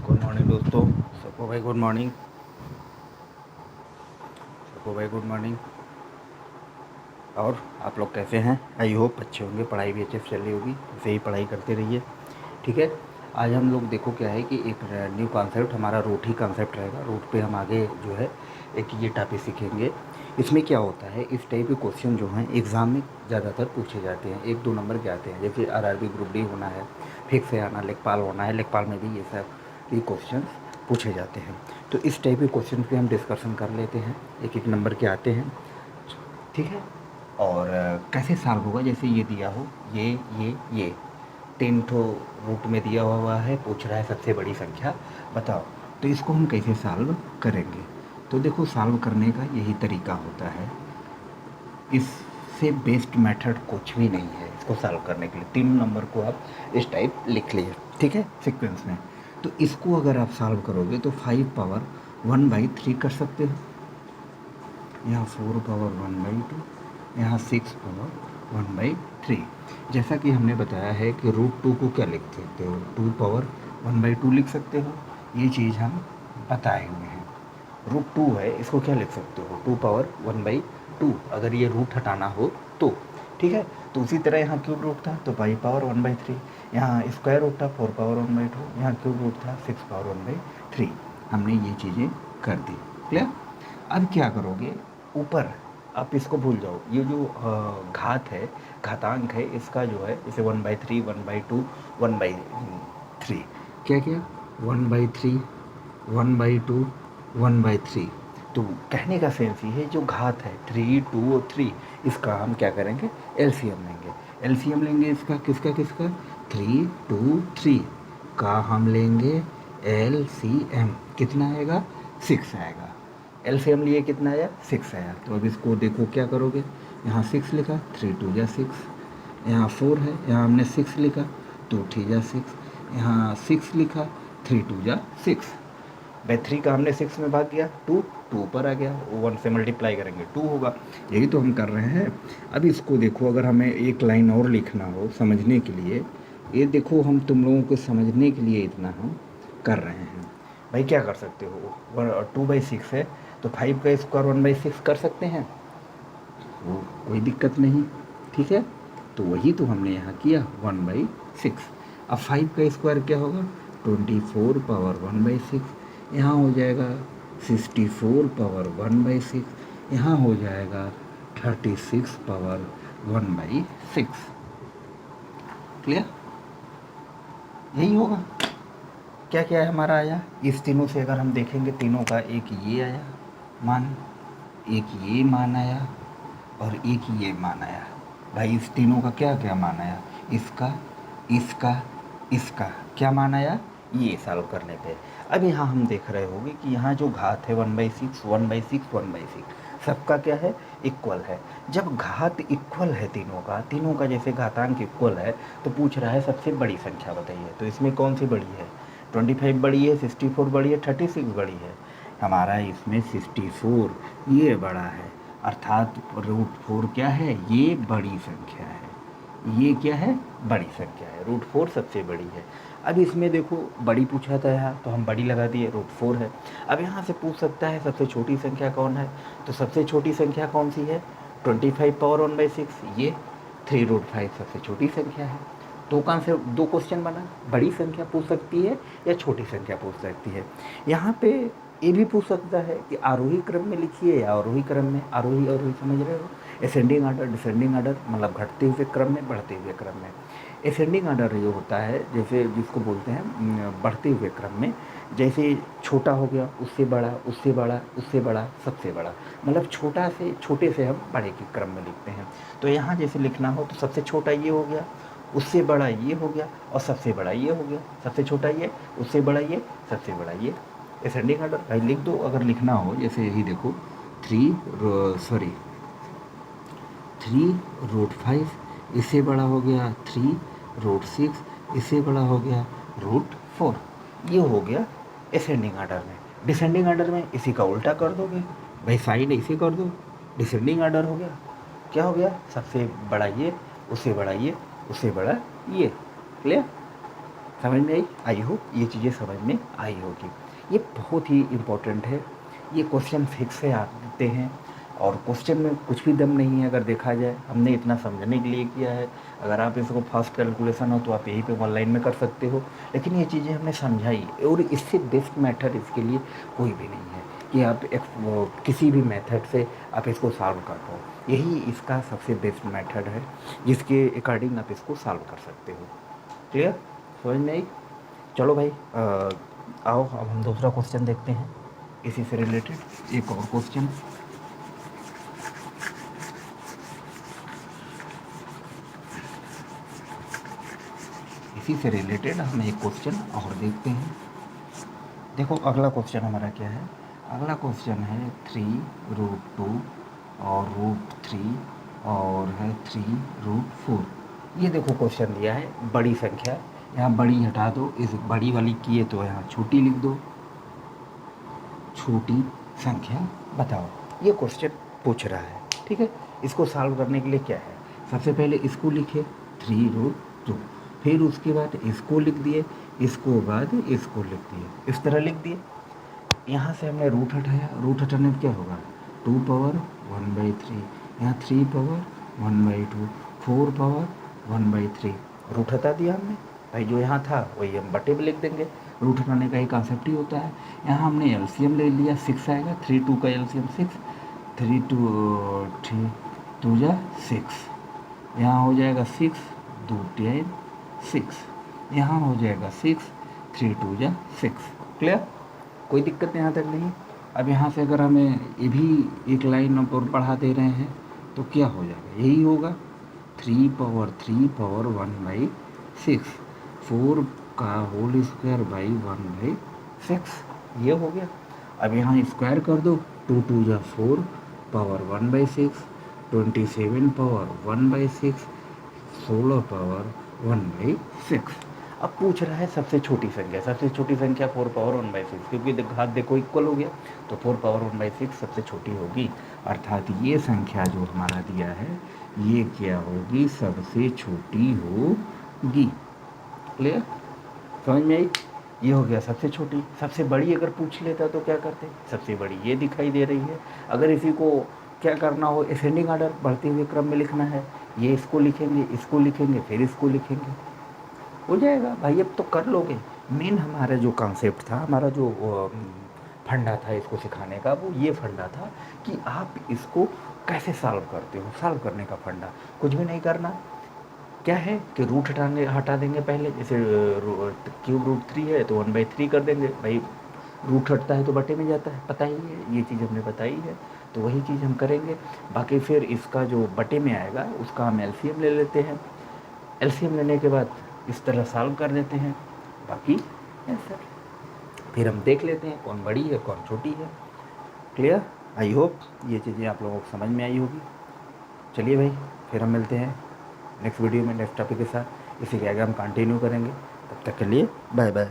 Good morning दोस्तों, सबको भाई गुड मॉर्निंग। सबको भाई गुड मॉर्निंग। और आप लोग कैसे हैं? आई होप अच्छे होंगे, पढ़ाई भी अच्छे से चल रही होगी, ऐसे ही पढ़ाई करते रहिए। ठीक है। आज हम लोग देखो क्या है कि एक न्यू कॉन्सेप्ट हमारा रूट ही कॉन्सेप्ट रहेगा। रूट पे हम आगे जो है एक ये टॉपिक सीखेंगे। इसमें क्या होता है, इस टाइप के क्वेश्चन जो हैं एग्ज़ाम में ज़्यादातर पूछे जाते हैं, 1-2 नंबर के आते हैं। जैसे आरआरबी ग्रुप डी होना है, फिक्स है आना, लेखपाल होना है, लेखपाल में भी ये सब ये क्वेश्चन पूछे जाते हैं। तो इस टाइप के क्वेश्चन पे हम डिस्कशन कर लेते हैं, 1-1 नंबर के आते हैं। ठीक है। और कैसे सॉल्व होगा, जैसे ये दिया हो, ये 3 ठो रूट में दिया हुआ है, पूछ रहा है सबसे बड़ी संख्या बताओ, तो इसको हम कैसे सॉल्व करेंगे। तो देखो, सॉल्व करने का यही तरीका होता है, इससे बेस्ट मेथड कुछ भी नहीं है इसको सॉल्व करने के लिए। 3 नंबर को आप इस टाइप लिख लिए, ठीक है, सीक्वेंस में। तो इसको अगर आप सॉल्व करोगे तो 5 पावर 1/3 कर सकते हो, यहाँ 4 पावर 1/2, यहाँ 6 पावर 1/3। जैसा कि हमने बताया है कि रूट 2 को क्या लिख सकते हो, 2 पावर 1/2 लिख सकते हो। ये चीज़ हम बताए हुए हैं। रूट 2 है, इसको क्या लिख सकते हो, 2 पावर 1/2, अगर ये रूट हटाना हो तो। ठीक है। तो उसी तरह यहाँ क्यूब रूट था तो 5 पावर 1/3, यहाँ स्क्वायर रूट था 4 पावर 1/2, यहाँ क्यूब रूट था 6 पावर 1/3। हमने ये चीज़ें कर दी। क्लियर। अब क्या करोगे, ऊपर आप इसको भूल जाओ, ये जो घात है, घातांक है, इसका जो है इसे 1/3, 1/2, 1/3 क्या किया, 1/3, 1/2, 1/3। तो कहने का सेंस ये है, जो घात है 3, 2 और 3, इसका हम क्या करेंगे, एलसीएम लेंगे। एलसीएम लेंगे इसका, किसका किसका, 3, 2, 3 का हम लेंगे एलसीएम। कितना आएगा, 6 आएगा। एलसीएम लिए कितना आया, 6 आया। तो अब इसको देखो क्या करोगे, यहाँ 6 लिखा, 3 2 जा 6, यहाँ 4 है, यहाँ हमने 6 लिखा, 2 3 जा 6, यहाँ 6 लिखा, 3 2 जा 6। बाई 3 का हमने 6 में भाग गया, 2 2 ऊपर आ गया, 1 से मल्टीप्लाई करेंगे 2 होगा। यही तो हम कर रहे हैं। अब इसको देखो, अगर हमें एक लाइन और लिखना हो समझने के लिए, ये देखो हम तुम लोगों को समझने के लिए इतना हम कर रहे हैं। भाई क्या कर सकते हो, 2/6 है तो 5 का स्क्वायर 1/6 कर सकते हैं, वो कोई दिक्कत नहीं। ठीक है। तो वही तो हमने यहाँ किया, 1/6। अब 5 का स्क्वायर क्या होगा, 24 पावर 1/6, यहाँ हो जाएगा 64 पावर 1/6, यहाँ हो जाएगा 36 पावर 1/6। क्लियर। यही होगा। क्या क्या है हमारा आया, इस तीनों से अगर हम देखेंगे, तीनों का एक ये आया मान, एक ये मान आया और एक ये मान आया। भाई इस तीनों का क्या क्या मान आया, इसका, इसका, इसका क्या मान आया, ये सॉल्व करने पे। अब यहाँ हम देख रहे होंगे कि यहाँ जो घात है 1/6, 1/6, 1/6, सबका क्या है, इक्वल है। जब घात इक्वल है तीनों का जैसे घातांक इक्वल है, तो पूछ रहा है सबसे बड़ी संख्या बताइए। तो इसमें कौन सी बड़ी है, 25 बड़ी है, 64 बड़ी है, 36 बड़ी है। हमारा इसमें 64 ये बड़ा है, अर्थात √4 क्या है, ये बड़ी संख्या है। ये क्या है, बड़ी संख्या है, √4 सबसे बड़ी है। अब इसमें देखो बड़ी पूछा था यहाँ, तो हम बड़ी लगा दिए, √4 है। अब यहाँ से पूछ सकता है सबसे छोटी संख्या कौन है, तो सबसे छोटी संख्या कौन सी है, 25 पावर 1/6, ये 3√5 सबसे छोटी संख्या है। दो क्वेश्चन बना, बड़ी संख्या पूछ सकती है या छोटी संख्या पूछ सकती है। यहाँ पे ये भी पूछ सकता है कि आरोही क्रम में लिखिए या अवरोही क्रम में, आरोही अवरोही समझ रहे हो, असेंडिंग आर्डर डिसेंडिंग आर्डर, मतलब घटते हुए क्रम में बढ़ते हुए क्रम में। असेंडिंग आर्डर जो होता है, जैसे जिसको बोलते हैं बढ़ते हुए क्रम में, जैसे छोटा हो गया, उससे बड़ा, उससे बड़ा, उससे बड़ा, सबसे बड़ा, मतलब छोटे से हम बड़े के क्रम में लिखते हैं। तो यहाँ जैसे लिखना हो तो सबसे छोटा ये हो गया, उससे बड़ा ये हो गया और सबसे बड़ा ये हो गया, सबसे छोटा ये, उससे बड़ा ये, सबसे बड़ा ये। असेंडिंग आर्डर भाई लिख दो, अगर लिखना हो, जैसे यही देखो 3√5, इससे बड़ा हो गया 3√6, इससे बड़ा हो गया √4, ये हो गया असेंडिंग आर्डर में। डिसेंडिंग आर्डर में इसी का उल्टा कर दोगे भाई, साइन इसे कर दो, डिसेंडिंग आर्डर हो गया, क्या हो गया, सबसे बड़ा ये, उससे बड़ा ये, उससे बड़ा ये। क्लियर। समझ में आई? आई होप ये चीज़ें समझ में आई होगी। ये बहुत ही इम्पोर्टेंट है। ये क्वेश्चन फिक्स से आते हैं और क्वेश्चन में कुछ भी दम नहीं है। अगर देखा जाए हमने इतना समझने के लिए किया है। अगर आप इसको फास्ट कैलकुलेशन हो तो आप यहीं पे ऑनलाइन में कर सकते हो, लेकिन ये चीज़ें हमने समझाई और इससे बेस्ट मेथड इसके लिए कोई भी नहीं है कि आप किसी भी मेथड से आप इसको सॉल्व कर पाओ। यही इसका सबसे बेस्ट मेथड है जिसके अकॉर्डिंग आप इसको सॉल्व कर सकते हो। क्लियर? समझ में आई? चलो भाई, आओ अब हम दूसरा क्वेश्चन देखते हैं इसी से रिलेटेड एक और क्वेश्चन। इसी से रिलेटेड हम एक क्वेश्चन और देखते हैं। देखो अगला क्वेश्चन हमारा क्या है। अगला क्वेश्चन है 3√2 और √3 और है 3√4। ये देखो क्वेश्चन दिया है बड़ी संख्या, यहाँ बड़ी हटा दो, इस बड़ी वाली किए तो यहाँ छोटी लिख दो, छोटी संख्या बताओ। ये क्वेश्चन पूछ रहा है, ठीक है। इसको सॉल्व करने के लिए क्या है, सबसे पहले इसको लिखे 3√2, फिर उसके बाद इसको लिख दिए, इसको बाद इसको लिख दिए, इस तरह लिख दिए। यहाँ से हमने रूट हटाया, रूट हटाने में क्या होगा 2 पावर 1/3, यहाँ 3 पावर 1/2, 4 पावर 1/3, रूट हटा दिया हमने भाई। जो यहाँ था वही हम बटे में लिख देंगे। रूट हटाने का ही कॉन्सेप्ट ही होता है। यहाँ हमने एलसीएम ले लिया, 6 आएगा, 3 2 का एलसीएम 6, 3 2 जा 6, यहाँ हो जाएगा 6 2 10 6, यहाँ हो जाएगा 6 3 2 जा 6। क्लियर? कोई दिक्कत यहाँ तक नहीं। अब यहाँ से अगर हमें ये भी एक लाइन और बढ़ा दे रहे हैं तो क्या हो जाएगा, यही होगा 3 पावर 1/6, 4 का होल स्क्वायर बाई 1/6, ये हो गया। अब यहाँ स्क्वायर कर दो, 2 2 जा 4 पावर 1/6, 27 पावर 1/6, 16 पावर 1/6। अब पूछ रहा है सबसे छोटी संख्या। सबसे छोटी संख्या 4 पावर 1/6, क्योंकि हाथ देखो इक्वल हो गया तो 4 पावर 1/6 सबसे छोटी होगी, अर्थात ये संख्या जो हमारा दिया है ये क्या होगी, सबसे छोटी होगी। क्लियर? समझ में आई? ये हो गया सबसे छोटी। सबसे बड़ी अगर पूछ लेता तो क्या करते, सबसे बड़ी ये दिखाई दे रही है। अगर इसी को क्या करना हो, असेंडिंग ऑर्डर बढ़ते हुए क्रम में लिखना है, ये इसको लिखेंगे, इसको लिखेंगे, फिर इसको लिखेंगे, हो जाएगा भाई। अब तो कर लोगे। मेन हमारा जो कॉन्सेप्ट था, हमारा जो फंडा था इसको सिखाने का, वो ये फंडा था कि आप इसको कैसे सॉल्व करते हो। सॉल्व करने का फंडा कुछ भी नहीं करना, क्या है कि रूट हटा देंगे पहले। जैसे क्यूब √3 है तो 1/3 कर देंगे भाई, रूट हटता है तो बटे में जाता है, पता ही है, ये चीज़ हमने बताई है, तो वही चीज़ हम करेंगे। बाकी फिर इसका जो बटे में आएगा उसका हम एलसीएम ले लेते हैं, एलसीएम लेने के बाद इस तरह सॉल्व कर देते हैं। बाकी ऐसा फिर हम देख लेते हैं कौन बड़ी है कौन छोटी है। क्लियर? आई होप ये चीज़ें आप लोगों को समझ में आई होगी। चलिए भाई, फिर हम मिलते हैं नेक्स्ट वीडियो में नेक्स्ट टॉपिक के साथ। इसी के आगे हम कंटिन्यू करेंगे। तब तक के लिए बाय बाय।